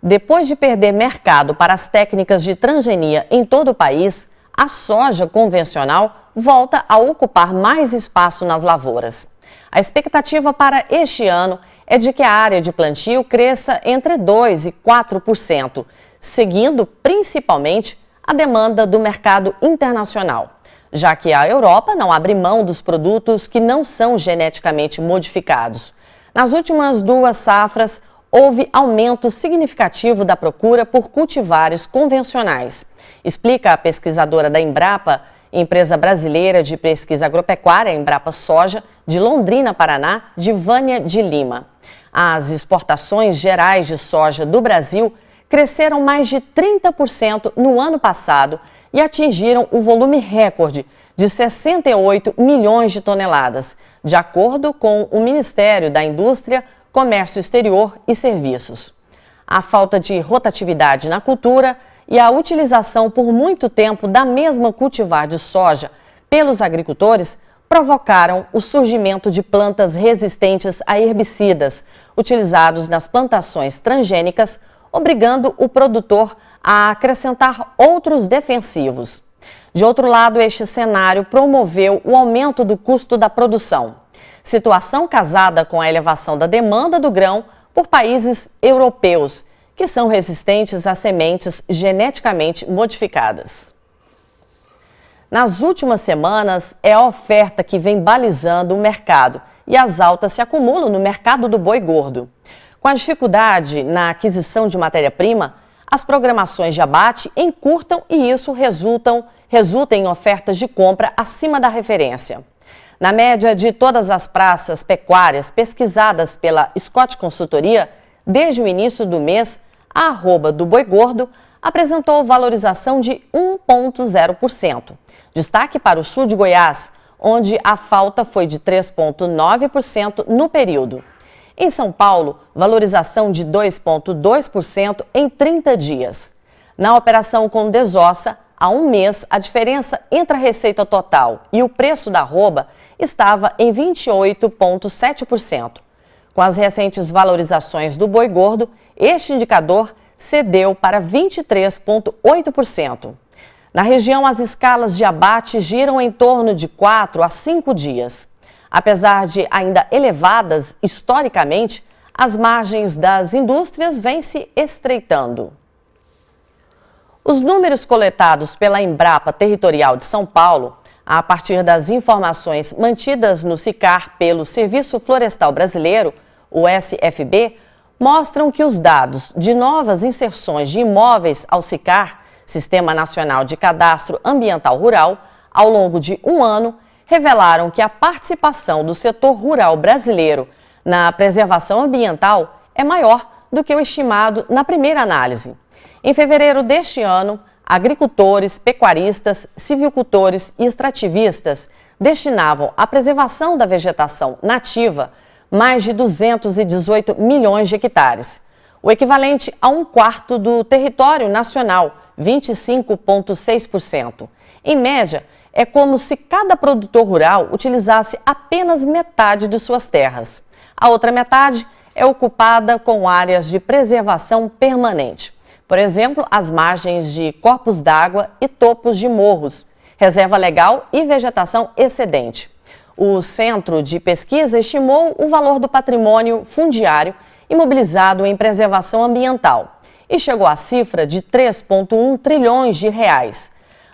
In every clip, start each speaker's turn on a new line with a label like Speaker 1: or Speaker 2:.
Speaker 1: Depois de perder mercado para as técnicas de transgenia em todo o país, a soja convencional volta a ocupar mais espaço nas lavouras. A expectativa para este ano é de que a área de plantio cresça entre 2% e 4%, seguindo principalmente a demanda do mercado internacional, já que a Europa não abre mão dos produtos que não são geneticamente modificados. Nas últimas 2 safras, houve aumento significativo da procura por cultivares convencionais, explica a pesquisadora da Embrapa, empresa brasileira de pesquisa agropecuária, Embrapa Soja, de Londrina, Paraná, Vânia de Lima. As exportações gerais de soja do Brasil cresceram mais de 30% no ano passado e atingiram o volume recorde de 68 milhões de toneladas, de acordo com o Ministério da Indústria, Comércio Exterior e Serviços. A falta de rotatividade na cultura e a utilização por muito tempo da mesma cultivar de soja pelos agricultores provocaram o surgimento de plantas resistentes a herbicidas utilizados nas plantações transgênicas, obrigando o produtor a acrescentar outros defensivos. De outro lado, este cenário promoveu o aumento do custo da produção, situação casada com a elevação da demanda do grão por países europeus, que são resistentes a sementes geneticamente modificadas. Nas últimas semanas, é a oferta que vem balizando o mercado e as altas se acumulam no mercado do boi gordo. Com a dificuldade na aquisição de matéria-prima, as programações de abate encurtam e isso resulta em ofertas de compra acima da referência. Na média de todas as praças pecuárias pesquisadas pela Scott Consultoria, desde o início do mês, a arroba do boi gordo apresentou valorização de 1,0%. Destaque para o sul de Goiás, onde a falta foi de 3,9% no período. Em São Paulo, valorização de 2,2% em 30 dias. Na operação com desossa, há um mês, a diferença entre a receita total e o preço da arroba estava em 28,7%. Com as recentes valorizações do boi gordo, este indicador cedeu para 23,8%. Na região, as escalas de abate giram em torno de 4 a 5 dias. Apesar de ainda elevadas historicamente, as margens das indústrias vêm se estreitando. Os números coletados pela Embrapa Territorial de São Paulo, a partir das informações mantidas no SICAR pelo Serviço Florestal Brasileiro, o SFB, mostram que os dados de novas inserções de imóveis ao SICAR, Sistema Nacional de Cadastro Ambiental Rural, ao longo de um ano, revelaram que a participação do setor rural brasileiro na preservação ambiental é maior do que o estimado na primeira análise. Em fevereiro deste ano, agricultores, pecuaristas, silvicultores e extrativistas destinavam à preservação da vegetação nativa mais de 218 milhões de hectares, o equivalente a 1/4 do território nacional, 25,6%. Em média, é como se cada produtor rural utilizasse apenas metade de suas terras. A outra metade é ocupada com áreas de preservação permanente. Por exemplo, as margens de corpos d'água e topos de morros, reserva legal e vegetação excedente. O Centro de Pesquisa estimou o valor do patrimônio fundiário imobilizado em preservação ambiental e chegou à cifra de 3,1 trilhões de reais.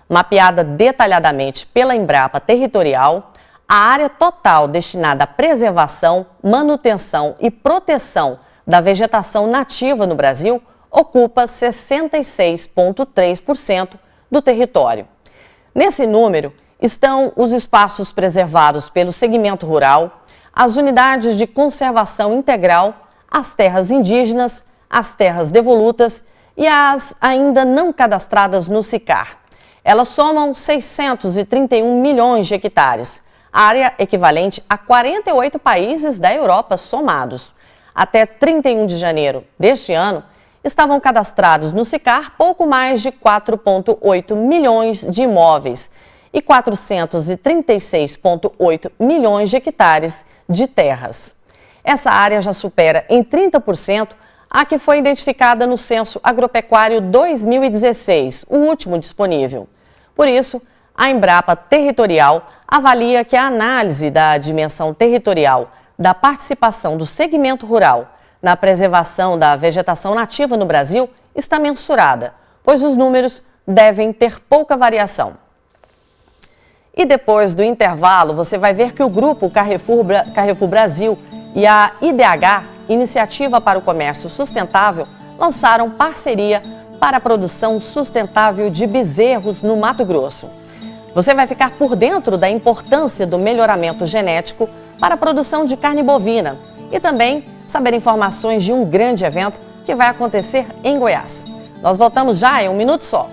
Speaker 1: Mapeada detalhadamente pela Embrapa Territorial, a área total destinada à preservação, manutenção e proteção da vegetação nativa no Brasil ocupa 66,3% do território. Nesse número estão os espaços preservados pelo segmento rural, as unidades de conservação integral, as terras indígenas, as terras devolutas e as ainda não cadastradas no SICAR. Elas somam 631 milhões de hectares, área equivalente a 48 países da Europa somados. Até 31 de janeiro deste ano, estavam cadastrados no SICAR pouco mais de 4,8 milhões de imóveis e 436,8 milhões de hectares de terras. Essa área já supera em 30% a que foi identificada no Censo Agropecuário 2016, o último disponível. Por isso, a Embrapa Territorial avalia que a análise da dimensão territorial da participação do segmento rural na preservação da vegetação nativa no Brasil está mensurada, pois os números devem ter pouca variação. E depois do intervalo, você vai ver que o grupo Carrefour Brasil e a IDH, Iniciativa para o Comércio Sustentável, lançaram parceria para a produção sustentável de bezerros no Mato Grosso. Você vai ficar por dentro da importância do melhoramento genético para a produção de carne bovina e também saber informações de um grande evento que vai acontecer em Goiás. Nós voltamos já em um minuto só.